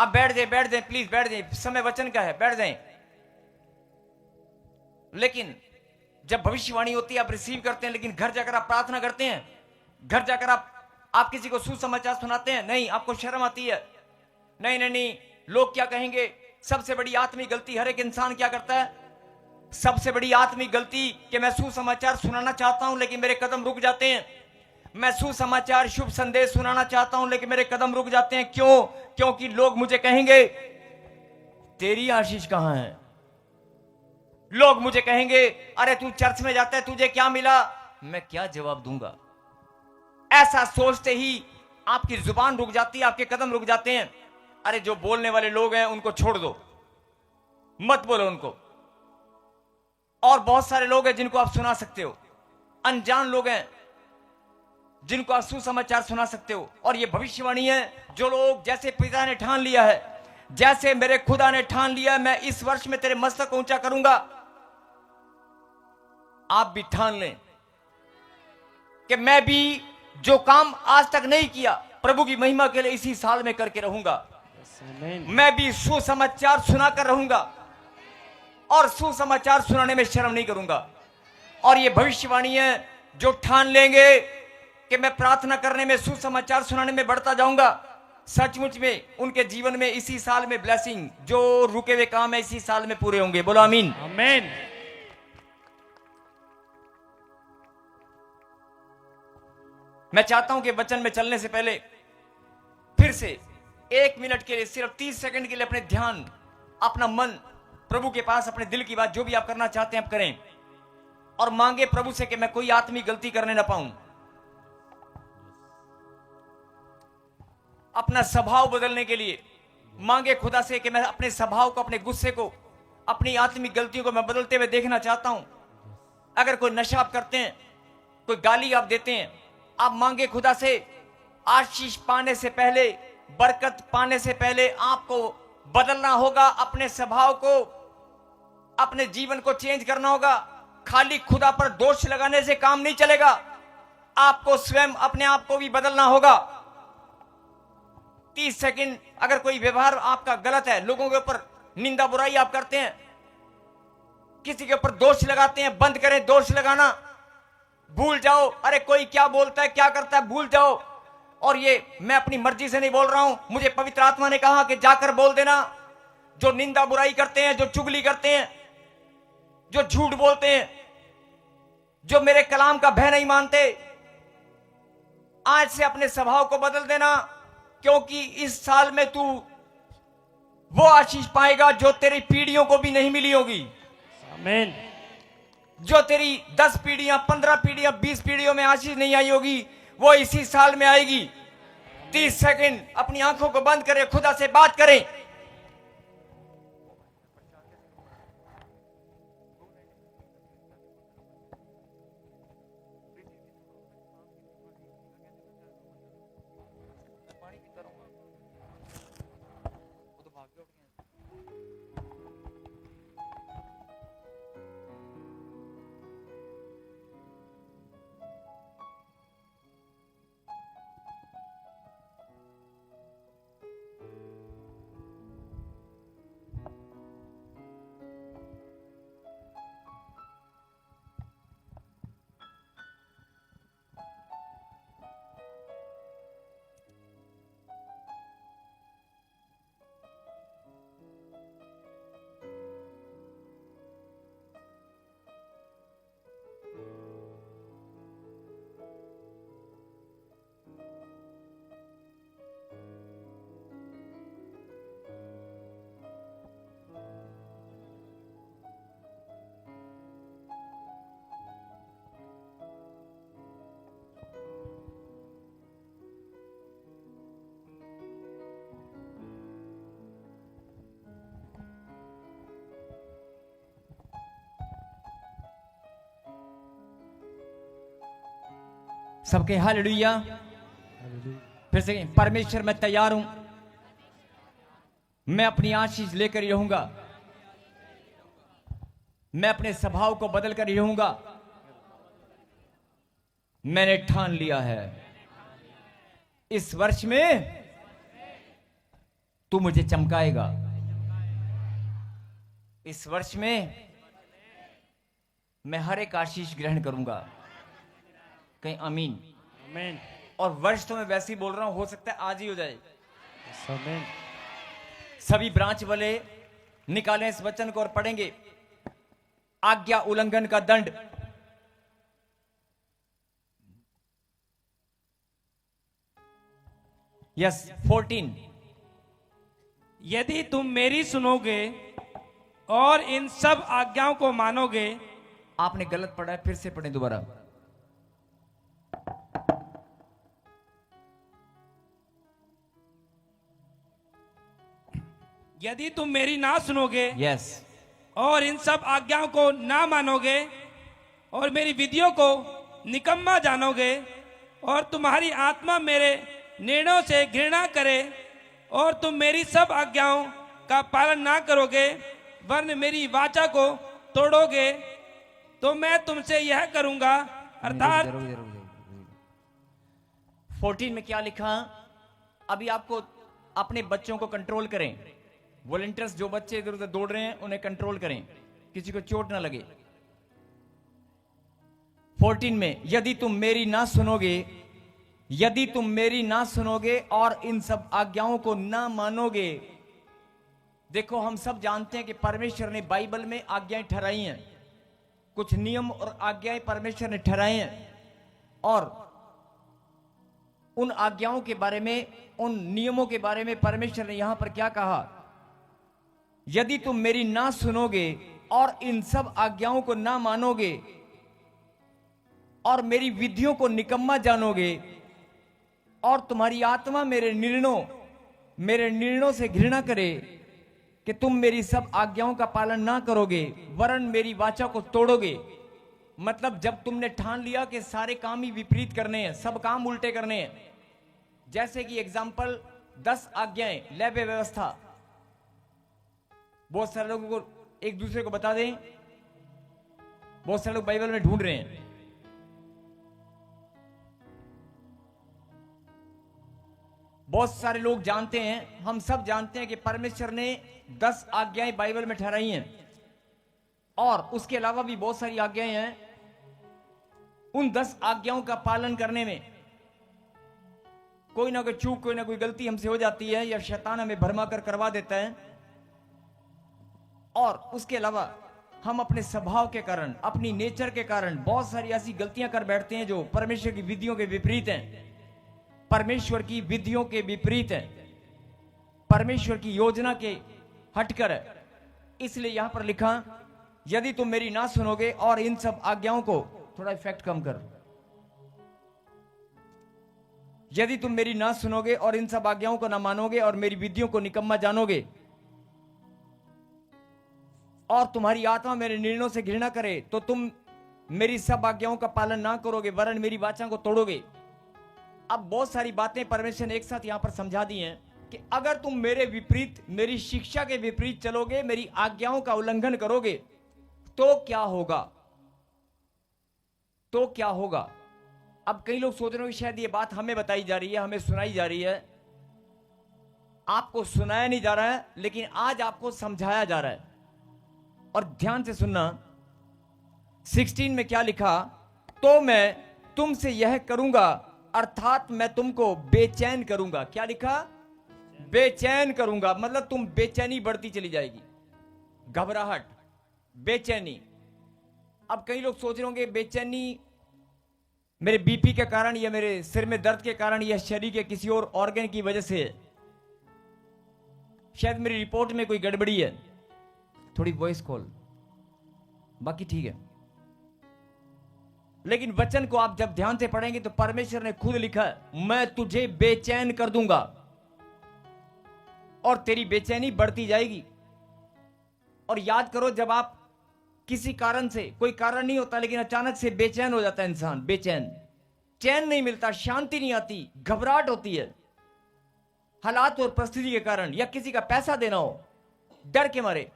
आप बैठ जाए प्लीज बैठ जाए, समय वचन का है, बैठ जाए। लेकिन जब भविष्यवाणी होती है आप रिसीव करते हैं, लेकिन घर जाकर आप प्रार्थना करते हैं, घर जाकर आप किसी को सुसमाचार सुनाते हैं, नहीं, आपको शर्म आती है, नहीं नहीं नहीं, लोग क्या कहेंगे। सबसे बड़ी आत्मिक गलती हर एक इंसान क्या करता है, सबसे बड़ी आत्मिक गलती कि मैं सुसमाचार सुनाना चाहता हूं लेकिन मेरे कदम रुक जाते हैं। मैं सुसमाचार शुभ संदेश सुनाना चाहता हूं लेकिन मेरे कदम रुक जाते हैं। क्यों? क्योंकि लोग मुझे कहेंगे तेरी आशीष कहां है। लोग मुझे कहेंगे अरे तू चर्च में जाता है, तुझे क्या मिला। मैं क्या जवाब दूंगा। ऐसा सोचते ही आपकी जुबान रुक जाती है, आपके कदम रुक जाते हैं। अरे जो बोलने वाले लोग हैं उनको छोड़ दो, मत बोलो उनको। और बहुत सारे लोग हैं जिनको आप सुना सकते हो, अनजान लोग हैं जिनको आप सुसमाचार सुना सकते हो। और ये भविष्यवाणी है, जो लोग जैसे पिता ने ठान लिया है, जैसे मेरे खुदा ने ठान लिया है, मैं इस वर्ष में तेरे मस्तक को ऊंचा करूंगा, आप भी ठान लें कि मैं भी जो काम आज तक नहीं किया प्रभु की महिमा के लिए इसी साल में करके रहूंगा। मैं भी सुसमाचार सुनाकर रहूंगा और सुसमाचार सुनाने में शर्म नहीं करूंगा। और ये भविष्यवाणी है, जो ठान लेंगे कि मैं प्रार्थना करने में, सुसमाचार सुनाने में बढ़ता जाऊंगा, सचमुच में उनके जीवन में इसी साल में ब्लेसिंग, जो रुके हुए काम है इसी साल में पूरे होंगे। बोलो आमीन। आमीन। मैं चाहता हूं कि वचन में चलने से पहले फिर से 1 मिनट के लिए, सिर्फ 30 सेकंड के लिए अपने ध्यान, अपना मन प्रभु के पास, अपने दिल की बात जो भी आप करना चाहते हैं आप करें और मांगे प्रभु से कि मैं कोई आत्मिक गलती करने ना पाऊं। अपना स्वभाव बदलने के लिए मांगे खुदा से कि मैं अपने स्वभाव को, अपने गुस्से को, अपनी आत्मिक गलतियों को मैं बदलते हुए देखना चाहता हूं। अगर कोई नशा आप करते हैं, कोई गाली आप देते हैं, आप मांगे खुदा से, आशीष पाने से पहले, बरकत पाने से पहले आपको बदलना होगा, अपने स्वभाव को, अपने जीवन को चेंज करना होगा। खाली खुदा पर दोष लगाने से काम नहीं चलेगा, आपको स्वयं अपने आप को भी बदलना होगा। 30 सेकंड। अगर कोई व्यवहार आपका गलत है, लोगों के ऊपर निंदा बुराई आप करते हैं, किसी के ऊपर दोष लगाते हैं, बंद करें दोष लगाना, भूल जाओ। अरे कोई क्या बोलता है, क्या करता है, भूल जाओ। और ये मैं अपनी मर्जी से नहीं बोल रहा हूं, मुझे पवित्र आत्मा ने कहा कि जाकर बोल देना। जो निंदा बुराई करते हैं, जो चुगली करते हैं, जो झूठ बोलते हैं, जो मेरे कलाम का भय नहीं मानते, आज से अपने स्वभाव को बदल देना, क्योंकि इस साल में तू वो आशीष पाएगा जो तेरी पीढ़ियों को भी नहीं मिली होगी। आमीन। जो तेरी 10 पीढ़ियां, 15 पीढ़ियां, 20 पीढ़ियों में आशीष नहीं आई होगी, वो इसी साल में आएगी। 30 सेकंड अपनी आंखों को बंद करें, खुदा से बात करें। सबके हालेलुया। फिर से परमेश्वर मैं तैयार हूं, मैं अपनी आशीष लेकर ही रहूंगा, मैं अपने स्वभाव को बदल कर ही रहूंगा। मैंने ठान लिया है इस वर्ष में तू मुझे चमकाएगा। इस वर्ष में मैं हर एक आशीष ग्रहण करूंगा। कहीं आमीन। आमीन। और वर्ष तो मैं वैसे ही बोल रहा हूं, हो सकता है आज ही हो जाए। आमीन। सभी ब्रांच वाले निकालें इस वचन को और पढ़ेंगे। आज्ञा उल्लंघन का दंड। यस 14। यदि तुम मेरी सुनोगे और इन सब आज्ञाओं को मानोगे। आपने गलत पढ़ा है, फिर से पढ़ें दोबारा। यदि तुम मेरी ना सुनोगे यस और इन सब आज्ञाओं को ना मानोगे और मेरी विधियों को निकम्मा जानोगे और तुम्हारी आत्मा मेरे निर्णयों से घृणा करे और तुम मेरी सब आज्ञाओं का पालन ना करोगे वरन मेरी वाचा को तोड़ोगे तो मैं तुमसे यह करूंगा। अर्थात 14 में क्या लिखा? अभी आपको अपने बच्चों को कंट्रोल करें। वॉलंटियर्स जो बच्चे इधर उधर दौड़ रहे हैं उन्हें कंट्रोल करें, किसी को चोट ना लगे। 14 में यदि तुम मेरी ना सुनोगे, यदि तुम मेरी ना सुनोगे और इन सब आज्ञाओं को ना मानोगे। देखो हम सब जानते हैं कि परमेश्वर ने बाइबल में आज्ञाएं ठहराई हैं, कुछ नियम और आज्ञाएं परमेश्वर ने ठहराए हैं और उन आज्ञाओं के बारे में, उन नियमों के बारे में परमेश्वर ने यहां पर क्या कहा? यदि तुम मेरी ना सुनोगे और इन सब आज्ञाओं को ना मानोगे और मेरी विधियों को निकम्मा जानोगे और तुम्हारी आत्मा मेरे निर्णयों से घृणा करे कि तुम मेरी सब आज्ञाओं का पालन ना करोगे वरन मेरी वाचा को तोड़ोगे। मतलब जब तुमने ठान लिया कि सारे काम ही विपरीत करने हैं, सब काम उल्टे करने हैं, जैसे कि एग्जाम्पल 10 आज्ञाएं, लैब व्यवस्था, बहुत सारे लोगों को एक दूसरे को बता दें, बहुत सारे लोग बाइबल में ढूंढ रहे हैं। बहुत सारे लोग जानते हैं, हम सब जानते हैं कि परमेश्वर ने 10 आज्ञाएं बाइबल में ठहराई हैं और उसके अलावा भी बहुत सारी आज्ञाएं हैं। उन 10 आज्ञाओं का पालन करने में कोई ना कोई चूक, कोई ना कोई गलती हमसे हो जाती है या शैतान हमें भरमा कर करवा देता है। और उसके अलावा हम अपने स्वभाव के कारण, अपनी नेचर के कारण बहुत सारी ऐसी गलतियां कर बैठते हैं जो परमेश्वर की विधियों के विपरीत हैं, परमेश्वर की विधियों के विपरीत है, परमेश्वर की योजना के हटकर है। इसलिए यहां पर लिखा यदि तुम मेरी ना सुनोगे और इन सब आज्ञाओं को, थोड़ा इफेक्ट कम कर, यदि तुम मेरी ना सुनोगे और इन सब आज्ञाओं को ना मानोगे और मेरी विधियों को निकम्मा जानोगे और तुम्हारी आत्मा मेरे निर्णयों से घृणा करे तो तुम मेरी सब आज्ञाओं का पालन ना करोगे वरन मेरी वाचा को तोड़ोगे। अब बहुत सारी बातें परमेश्वर ने एक साथ यहां पर समझा दी हैं कि अगर तुम मेरे विपरीत, मेरी शिक्षा के विपरीत चलोगे, मेरी आज्ञाओं का उल्लंघन करोगे तो क्या होगा? तो क्या होगा? अब कई लोग सोच रहे हो कि शायद ये बात हमें बताई जा रही है, हमें सुनाई जा रही है। आपको सुनाया नहीं जा रहा है, लेकिन आज आपको समझाया जा रहा है। और ध्यान से सुनना, 16 में क्या लिखा? तो मैं तुमसे यह करूंगा, अर्थात मैं तुमको बेचैन करूंगा। क्या लिखा? बेचैन करूंगा। मतलब तुम बेचैनी बढ़ती चली जाएगी, घबराहट, बेचैनी। अब कई लोग सोच रहे होंगे बेचैनी मेरे बीपी के कारण या मेरे सिर में दर्द के कारण या शरीर के किसी और ऑर्गन की वजह से, शायद मेरी रिपोर्ट में कोई गड़बड़ी है, थोड़ी वॉइस कॉल, बाकी ठीक है। लेकिन वचन को आप जब ध्यान से पढ़ेंगे तो परमेश्वर ने खुद लिखा है, मैं तुझे बेचैन कर दूंगा और तेरी बेचैनी बढ़ती जाएगी। और याद करो, जब आप किसी कारण से, कोई कारण नहीं होता लेकिन अचानक से बेचैन हो जाता है इंसान, बेचैन, चैन नहीं मिलता, शांति नहीं आती, घबराहट होती है हालात और परिस्थिति के कारण, या किसी का पैसा देना हो, डर के मारे।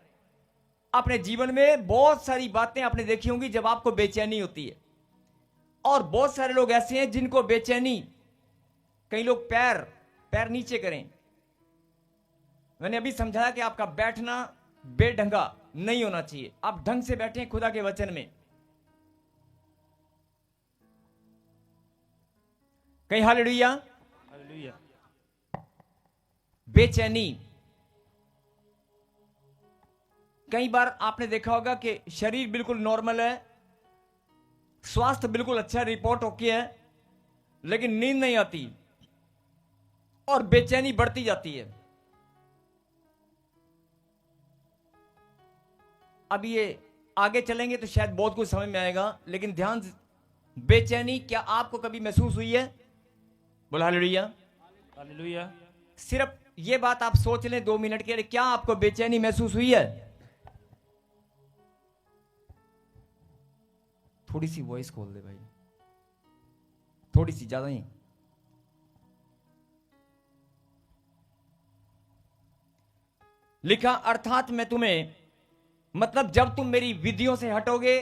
अपने जीवन में बहुत सारी बातें आपने देखी होंगी जब आपको बेचैनी होती है। और बहुत सारे लोग ऐसे हैं जिनको बेचैनी, कई लोग पैर नीचे करें, मैंने अभी समझाया कि आपका बैठना बेढंगा नहीं होना चाहिए, आप ढंग से बैठे खुदा के वचन में। कहीं हालेलुया। हालेलुया। बेचैनी, कई बार आपने देखा होगा कि शरीर बिल्कुल नॉर्मल है, स्वास्थ्य बिल्कुल अच्छा रिपोर्ट ओके है, लेकिन नींद नहीं आती और बेचैनी बढ़ती जाती है। अब ये आगे चलेंगे तो शायद बहुत कुछ समझ में आएगा, लेकिन ध्यान से, बेचैनी क्या आपको कभी महसूस हुई है? बोला हालेलुया। हालेलुया। सिर्फ ये बात आप सोच लें 2 मिनट के लिए, क्या आपको बेचैनी महसूस हुई है? थोड़ी सी वॉइस खोल दे भाई, थोड़ी सी, ज्यादा नहीं। लिखा अर्थात मैं तुम्हें, मतलब जब तुम मेरी विधियों से हटोगे,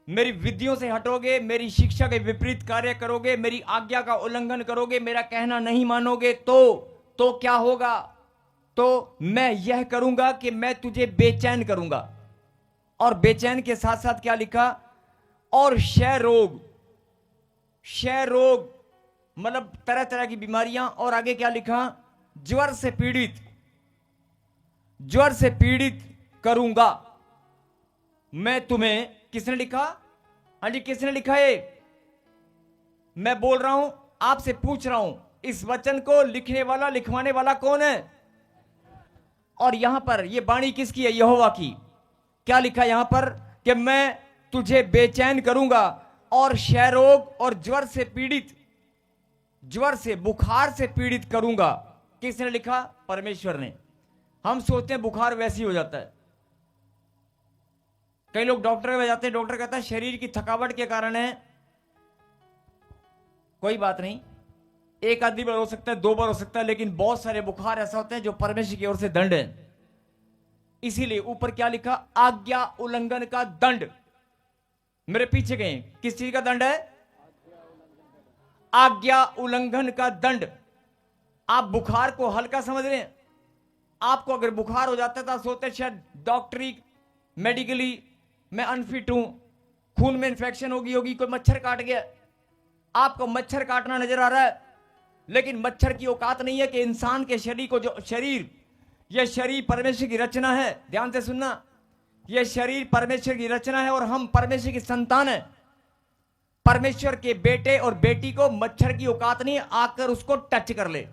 मेरी विधियों से हटोगे, मेरी शिक्षा के विपरीत कार्य करोगे, मेरी आज्ञा का उल्लंघन करोगे, मेरा कहना नहीं मानोगे, तो क्या होगा? तो मैं यह करूंगा कि मैं तुझे बेचैन करूंगा। और बेचैन के साथ साथ क्या लिखा? और क्षय रोग, क्षय रोग मतलब तरह तरह की बीमारियां। और आगे क्या लिखा? ज्वर से पीड़ित, ज्वर से पीड़ित करूंगा मैं तुम्हें। किसने लिखा? हाँ जी, किसने लिखा है? मैं बोल रहा हूं, आपसे पूछ रहा हूं, इस वचन को लिखने वाला, लिखवाने वाला कौन है? और यहां पर यह वाणी किसकी है? यहोवा की। क्या लिखा यहां पर? कि मैं तुझे बेचैन करूंगा और क्षय रोग और ज्वर से पीड़ित, ज्वर से, बुखार से पीड़ित करूंगा। किसने लिखा? परमेश्वर ने। हम सोचते हैं बुखार वैसे ही हो जाता है। कई लोग डॉक्टर के पास जाते हैं, डॉक्टर कहता है शरीर की थकावट के कारण है। कोई बात नहीं, एक आधी बार हो सकता है, 2 बार हो सकता है, लेकिन बहुत सारे बुखार ऐसा होते हैं जो परमेश्वर की ओर से दंड है। इसीलिए ऊपर क्या लिखा? आज्ञा उल्लंघन का दंड। मेरे पीछे गए, किस चीज का दंड है? आज्ञा उल्लंघन का दंड। आप बुखार को हल्का समझ रहे हैं। आपको अगर बुखार हो जाता है तो आप सोचते हैं शायद डॉक्टरी, मेडिकली मैं अनफिट हूं, खून में इंफेक्शन होगी, कोई मच्छर काट गया। आपको मच्छर काटना नजर आ रहा है, लेकिन मच्छर की औकात नहीं है कि इंसान के शरीर को, जो शरीर, यह शरीर परमेश्वर की रचना है। ध्यान से सुनना, यह शरीर परमेश्वर की रचना है और हम परमेश्वर की संतान है। परमेश्वर के बेटे और बेटी को मच्छर की औकात नहीं है आकर उसको टच कर ले,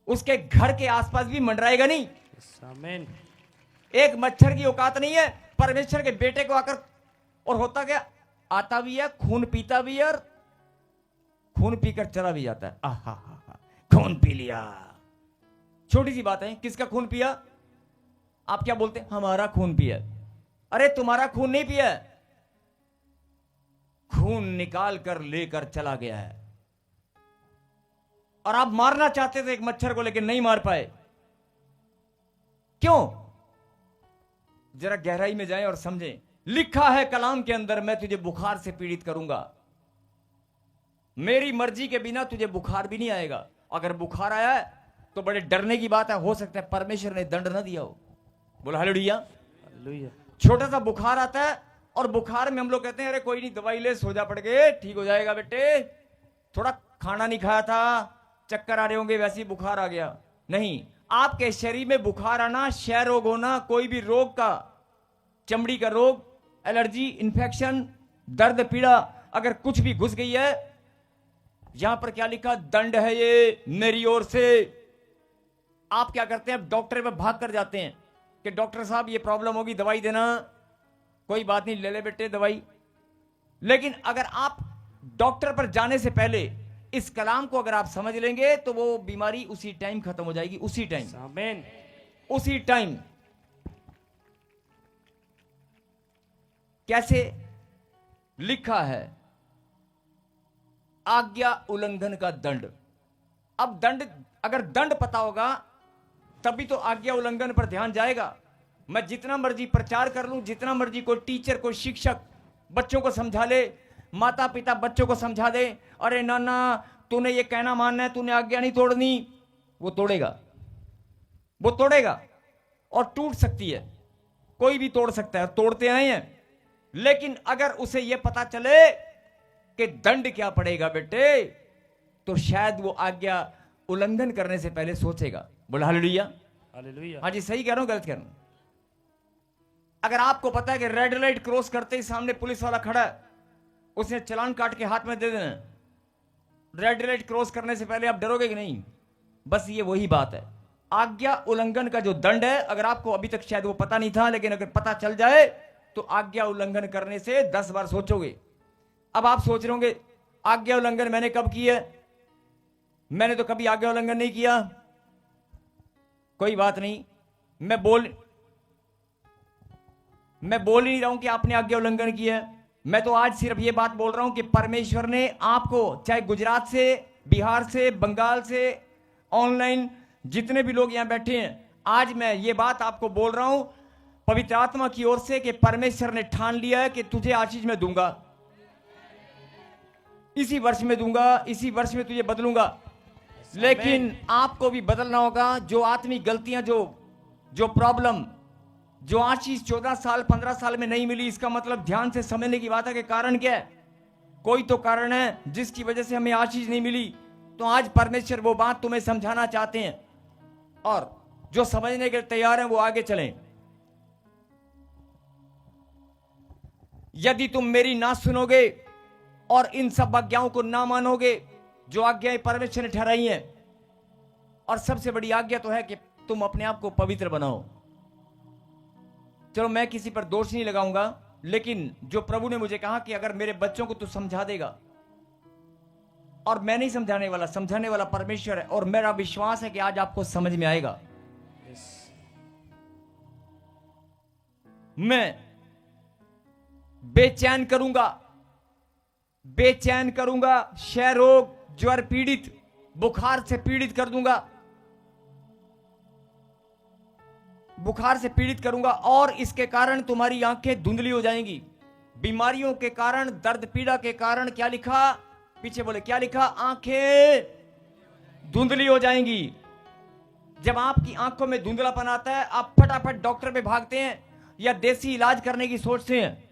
उसके घर के आसपास भी मंडराएगा नहीं। आमीन। एक मच्छर की औकात नहीं है परमेश्वर के बेटे को आकर। और होता क्या? आता भी है, खून पीता भी है, और खून पीकर चला भी जाता है। आहा, खून पी लिया। छोटी सी बात है, किसका खून पिया? आप क्या बोलते हैं? हमारा खून पिया। अरे तुम्हारा खून नहीं पिया, खून निकाल कर लेकर चला गया है। और आप मारना चाहते थे एक मच्छर को, लेकिन नहीं मार पाए। क्यों? जरा गहराई में जाएं और समझें। लिखा है कलाम के अंदर, मैं तुझे बुखार से पीड़ित करूंगा। मेरी मर्जी के बिना तुझे बुखार भी नहीं आएगा। अगर बुखार आया है तो बड़े डरने की बात है, हो सकता है परमेश्वर ने दंड ना दिया हो। बोला हालेलुया। हालेलुया। छोटा सा बुखार आता है और बुखार में हम लोग कहते हैं अरे कोई नहीं, दवाई ले, सो जा पड़ गए, ठीक हो जाएगा बेटे, थोड़ा खाना नहीं खाया था, चक्कर आ रहे होंगे, वैसे ही बुखार आ गया। नहीं, आपके शरीर में बुखार आना, क्षय रोग होना, कोई भी रोग का, चमड़ी का रोग, एलर्जी, इंफेक्शन, दर्द, पीड़ा, अगर कुछ भी घुस गई है, यहां पर क्या लिखा? दंड है ये मेरी ओर से। आप क्या करते हैं? डॉक्टर पे भाग कर जाते हैं कि डॉक्टर साहब ये प्रॉब्लम होगी, दवाई देना। कोई बात नहीं, ले ले बेटे दवाई। लेकिन अगर आप डॉक्टर पर जाने से पहले इस कलाम को अगर आप समझ लेंगे तो वो बीमारी उसी टाइम खत्म हो जाएगी, उसी टाइम, आमीन। उसी टाइम। कैसे? लिखा है आज्ञा उल्लंघन का दंड। अब दंड, अगर दंड पता होगा तभी तो आज्ञा उल्लंघन पर ध्यान जाएगा। मैं जितना मर्जी प्रचार कर लूं, जितना मर्जी कोई टीचर, कोई शिक्षक बच्चों को समझा ले, माता पिता बच्चों को समझा दे, अरे नाना तूने ये कहना मानना है, तूने आज्ञा नहीं तोड़नी, वो तोड़ेगा। वो तोड़ेगा और टूट सकती है, कोई भी तोड़ सकता है, तोड़ते आए हैं। लेकिन अगर उसे यह पता चले कि दंड क्या पड़ेगा बेटे, तो शायद वो आज्ञा उल्लंघन करने से पहले सोचेगा। बोला हालेलुया। हालेलुया। हाँ जी, सही कह रहा हूं गलत कह रहा हूं? अगर आपको पता है कि रेड लाइट क्रॉस करते ही सामने पुलिस वाला खड़ा है, उसने चालान काट के हाथ में दे देना, रेड लाइट क्रॉस करने से पहले आप डरोगे कि नहीं? बस ये वही बात है। आज्ञा उल्लंघन का जो दंड है, अगर आपको अभी तक शायद वो पता नहीं था, लेकिन अगर पता चल जाए तो आज्ञा उल्लंघन करने से 10 बार सोचोगे। अब आप सोच रहे होंगे आज्ञा उल्लंघन मैंने कब किया? मैंने तो कभी आज्ञा उल्लंघन नहीं किया। कोई बात नहीं, मैं बोल ही नहीं रहा हूं कि आपने आज्ञा उल्लंघन किया है। मैं तो आज सिर्फ ये बात बोल रहा हूं कि परमेश्वर ने आपको, चाहे गुजरात से, बिहार से, बंगाल से, ऑनलाइन जितने भी लोग यहां बैठे हैं, आज मैं ये बात आपको बोल रहा हूं पवित्र आत्मा की ओर से कि परमेश्वर ने ठान लिया है कि तुझे आशीष में दूंगा, इसी वर्ष में दूंगा, इसी वर्ष में तुझे बदलूंगा। लेकिन आपको भी बदलना होगा। जो आत्मिक गलतियां, जो प्रॉब्लम, जो आशीष 14 साल 15 साल में नहीं मिली, इसका मतलब ध्यान से समझने की बात है कि कारण क्या है? कोई तो कारण है जिसकी वजह से हमें आशीष नहीं मिली। तो आज परमेश्वर वो बात तुम्हें समझाना चाहते हैं, और जो समझने के लिए तैयार हैं वो आगे चलें। यदि तुम मेरी ना सुनोगे और इन सब आज्ञाओं को ना मानोगे जो आज्ञाएं परमेश्वर ने ठहराई हैं, और सबसे बड़ी आज्ञा तो है कि तुम अपने आप को पवित्र बनाओ। चलो मैं किसी पर दोष नहीं लगाऊंगा, लेकिन जो प्रभु ने मुझे कहा कि अगर मेरे बच्चों को तू समझा देगा, और मैं नहीं समझाने वाला, समझाने वाला परमेश्वर है, और मेरा विश्वास है कि आज आपको समझ में आएगा। मैं बेचैन करूंगा क्षय रोग, ज्वर पीड़ित, बुखार से पीड़ित कर दूंगा, बुखार से पीड़ित करूंगा, और इसके कारण तुम्हारी आंखें धुंधली हो जाएंगी। बीमारियों के कारण, दर्द पीड़ा के कारण, क्या लिखा पीछे बोले, क्या लिखा? आंखें धुंधली हो जाएंगी। जब आपकी आंखों में धुंधलापन आता है, आप फटाफट डॉक्टर पे भागते हैं या देसी इलाज करने की सोचते हैं,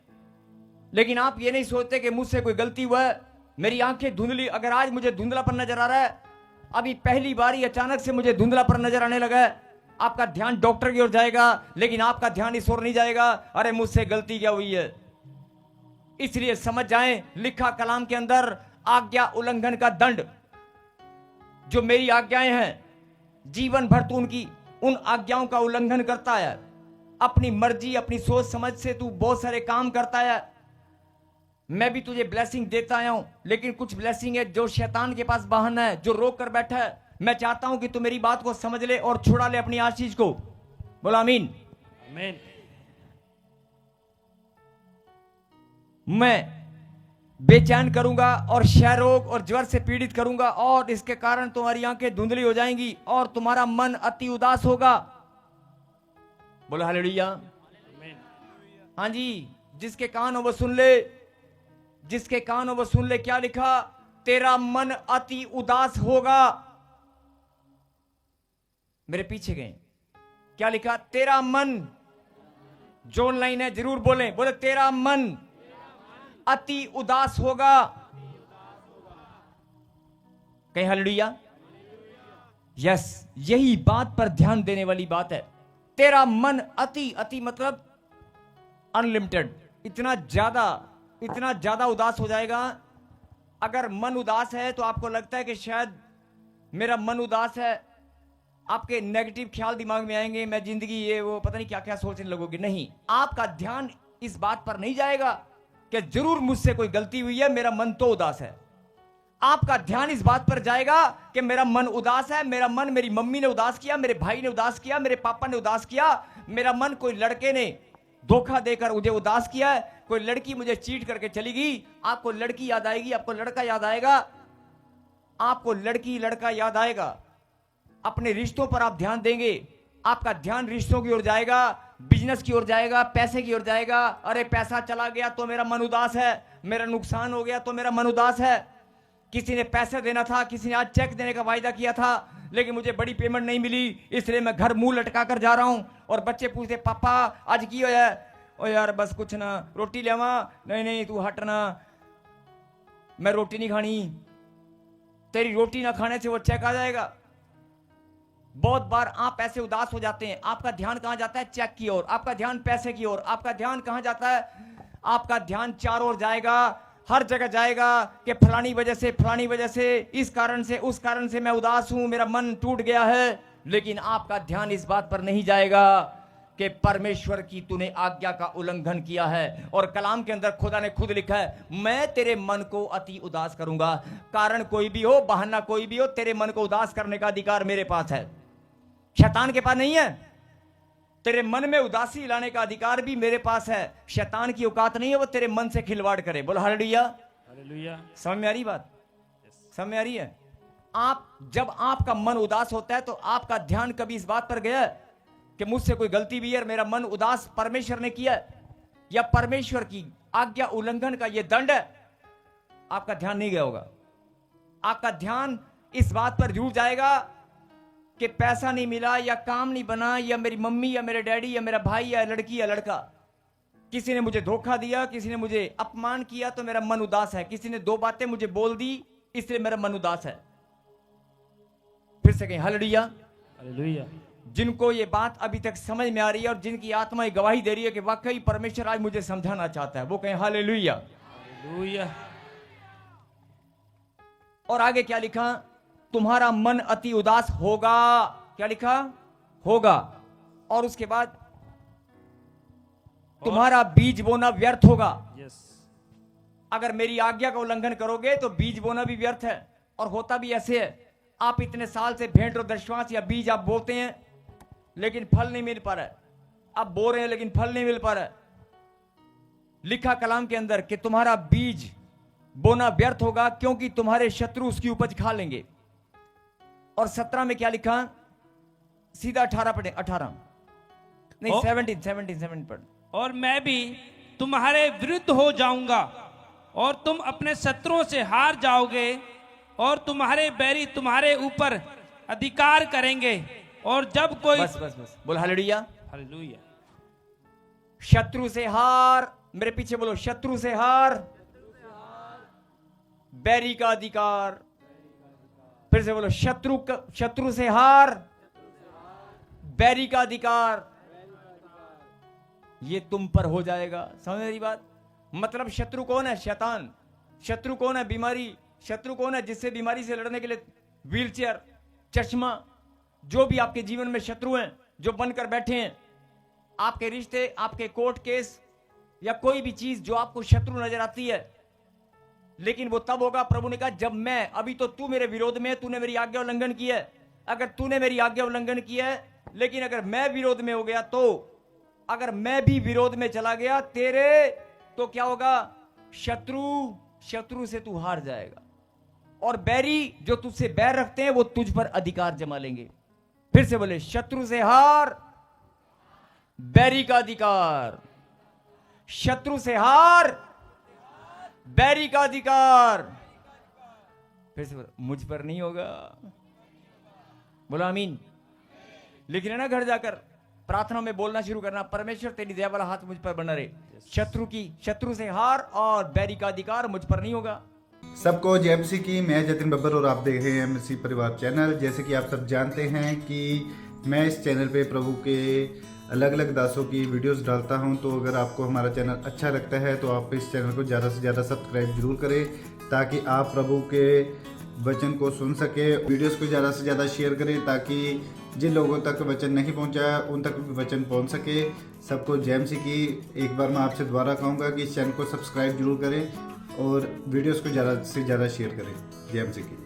लेकिन आप ये नहीं सोचते कि मुझसे कोई गलती हुआ है, मेरी आंखें धुंधली, अगर आज मुझे धुंधलापन नजर आ रहा है, अभी पहली बारी अचानक से मुझे धुंधलापन नजर आने लगा है, आपका ध्यान डॉक्टर की ओर जाएगा, लेकिन आपका ध्यान इस ओर नहीं जाएगा, अरे मुझसे गलती क्या हुई है। इसलिए समझ जाएं, लिखा कलाम के अंदर आज्ञा उल्लंघन का दंड, जो मेरी आज्ञाएं हैं, जीवन भर तू उन आज्ञाओं का उल्लंघन करता है, अपनी मर्जी, अपनी सोच समझ से तू बहुत सारे काम करता है। मैं भी तुझे ब्लेसिंग देता आया हूं, लेकिन कुछ ब्लेसिंग है जो शैतान के पास बहाना है, जो रोक कर बैठा है। मैं चाहता हूं कि तू मेरी बात को समझ ले और छुड़ा ले अपनी आशीष को। बोला आमीन। आमीन। मैं बेचैन करूंगा और क्षय रोग और ज्वर से पीड़ित करूंगा, और इसके कारण तुम्हारी आंखें धुंधली हो जाएंगी और तुम्हारा मन अति उदास होगा। बोला हालेलुया। हाँ जी, जिसके कान हो वो सुन ले, जिसके कान हो वो सुन ले। क्या लिखा? तेरा मन अति उदास होगा। मेरे पीछे गए, क्या लिखा? तेरा मन, जोन लाइन है, जरूर बोले, बोले तेरा मन अति उदास होगा। कहीं हालेलुया। यस, यही बात पर ध्यान देने वाली बात है। तेरा मन अति मतलब अनलिमिटेड, इतना ज्यादा उदास हो जाएगा। अगर मन उदास है तो आपको लगता है कि शायद मेरा मन उदास है, आपके नेगेटिव ख्याल दिमाग में आएंगे, मैं जिंदगी ये वो पता नहीं क्या क्या सोचने लगोगे। नहीं, आपका ध्यान इस बात पर नहीं जाएगा कि जरूर मुझसे कोई गलती हुई है, मेरा मन तो उदास है। आपका ध्यान इस बात पर जाएगा कि मेरा मन उदास है, मेरा मन मेरी मम्मी ने उदास किया, मेरे भाई ने उदास किया, मेरे पापा ने उदास किया, मेरा मन कोई लड़के ने धोखा देकर मुझे उदास किया है, कोई लड़की मुझे चीट करके चली गई। आपको लड़की याद आएगी, आपको लड़का याद आएगा, आपको लड़की लड़का याद आएगा। अपने रिश्तों पर आप ध्यान देंगे, आपका ध्यान रिश्तों की ओर जाएगा, बिजनेस की ओर जाएगा, पैसे की ओर जाएगा। अरे पैसा चला गया तो मेरा मन उदास है, मेरा नुकसान हो गया तो मेरा मन उदास है। किसी ने पैसे देना था, किसी ने आज चेक देने का वायदा किया था, लेकिन मुझे बड़ी पेमेंट नहीं मिली, इसलिए मैं घर मुंह लटका कर जा रहा हूं। और बच्चे पूछते पापा आज की होया? ओ यार बस कुछ ना, रोटी लेवा। नहीं नहीं तू हट ना, मैं रोटी नहीं खानी। तेरी रोटी ना खाने से वो चेक आ जाएगा। बहुत बार आप ऐसे उदास हो जाते हैं, आपका ध्यान कहां जाता है? चेक की ओर। आपका ध्यान पैसे की ओर। आपका ध्यान कहां जाता है? आपका ध्यान चारों ओर जाएगा, हर जगह जाएगा कि फलानी वजह से, फलानी वजह से, इस कारण से, उस कारण से मैं उदास हूं, मेरा मन टूट गया है। लेकिन आपका ध्यान इस बात पर नहीं जाएगा कि परमेश्वर की तूने आज्ञा का उल्लंघन किया है। और कलाम के अंदर खुदा ने खुद लिखा है, मैं तेरे मन को अति उदास करूंगा। कारण कोई भी हो, बहाना कोई भी हो, तेरे मन को उदास करने का अधिकार मेरे पास है, शैतान के पास नहीं है। तेरे मन में उदासी लाने का अधिकार भी मेरे पास है। शैतान की औकात नहीं है वो तेरे मन से खिलवाड़ करे। बोलो हालेलुया। हालेलुया। समझ में आ रही बात? समझ में आ रही है? जब आपका मन उदास होता है तो आपका ध्यान कभी इस बात पर गया कि मुझसे कोई गलती भी है और मेरा मन उदास परमेश्वर ने किया, या परमेश्वर की आज्ञा उल्लंघन का यह दंड है? आपका ध्यान नहीं गया होगा। आपका ध्यान इस बात पर जरूर जाएगा कि पैसा नहीं मिला, या काम नहीं बना, या मेरी मम्मी या मेरे डैडी या मेरा भाई या लड़की या लड़का, किसी ने मुझे धोखा दिया, किसी ने मुझे अपमान किया तो मेरा मन उदास है। किसी ने दो बातें मुझे बोल दी इसलिए मेरा मन उदास है। फिर से कहें हालेलुया। हालेलुया। जिनको ये बात अभी तक समझ में आ रही है और जिनकी आत्मा गवाही दे रही है कि वाकई परमेश्वर आज मुझे समझाना चाहता है, वो कहें हालेलुया। हालेलुया। और आगे क्या लिखा? तुम्हारा मन अति उदास होगा। क्या लिखा? होगा। और उसके बाद तुम्हारा बीज बोना व्यर्थ होगा। यस। अगर मेरी आज्ञा का उल्लंघन करोगे तो बीज बोना भी व्यर्थ है। और होता भी ऐसे है, आप इतने साल से भेंट और दशवांश या बीज आप बोते हैं लेकिन फल नहीं मिल पा रहा है। आप बो रहे हैं लेकिन फल नहीं मिल पा रहा है। लिखा कलाम के अंदर कि तुम्हारा बीज बोना व्यर्थ होगा क्योंकि तुम्हारे शत्रु उसकी उपज खा लेंगे। और 17 में क्या लिखा? सीधा 18 पढ़े। 18 नहीं 17 पढ़। और मैं भी तुम्हारे विरुद्ध हो जाऊंगा और तुम अपने शत्रुओं से हार जाओगे और तुम्हारे बैरी तुम्हारे ऊपर अधिकार करेंगे। और जब कोई बस बोल हालेलुया। हालेलुया। शत्रु से हार, मेरे पीछे बोलो, शत्रु से हार, बैरी का अधिकार। फिर से बोलो, शत्रु से हार, बैरी का अधिकार। ये तुम पर हो जाएगा। समझ मेरी बात? मतलब शत्रु कौन है? शैतान। शत्रु कौन है? बीमारी। शत्रु कौन है? जिससे बीमारी से लड़ने के लिए व्हीलचेयर, चश्मा, जो भी आपके जीवन में शत्रु हैं जो बनकर बैठे हैं, आपके रिश्ते, आपके कोर्ट केस या कोई भी चीज जो आपको शत्रु नजर आती है, लेकिन वो तब होगा, प्रभु ने कहा, जब मैं, अभी तो तू मेरे विरोध में, तूने मेरी आज्ञा उल्लंघन किया है। अगर तूने मेरी आज्ञा उल्लंघन किया है, लेकिन अगर मैं विरोध में हो गया तो, अगर मैं भी विरोध में चला गया तेरे, तो क्या होगा? शत्रु से तू हार जाएगा और बैरी जो तुझसे बैर रखते हैं वो तुझ पर अधिकार जमा लेंगे। फिर से बोले, शत्रु से हार, बैरी का अधिकार। शत्रु से हार, बैरी का अधिकार। फिर से बोले, मुझ पर नहीं होगा। बोला आमीन। लिख लेना घर जाकर, प्रार्थना में बोलना शुरू करना, परमेश्वर तेरी दया वाला हाथ मुझ पर बना रहे। शत्रु से हार और बैरी का अधिकार मुझ पर नहीं होगा। सबको जय मसीह की। मैं जतिन बब्बर और आप देख रहे हैं मसीह परिवार चैनल। जैसे कि आप सब जानते हैं कि मैं इस चैनल पे प्रभु के अलग अलग दासों की वीडियोस डालता हूं, तो अगर आपको हमारा चैनल अच्छा लगता है तो आप इस चैनल को ज़्यादा से ज़्यादा सब्सक्राइब जरूर करें, ताकि आप प्रभु के वचन को सुन सके। वीडियोस को ज़्यादा से ज़्यादा शेयर करें ताकि जिन लोगों तक वचन नहीं पहुंचा उन तक भी वचन पहुंच सके। सबको जय मसीह की। एक बार मैं आपसे दोबारा कहूँगा कि इस चैनल को सब्सक्राइब जरूर करें और वीडियोस को ज़्यादा से ज़्यादा शेयर करें। जय मसीह की।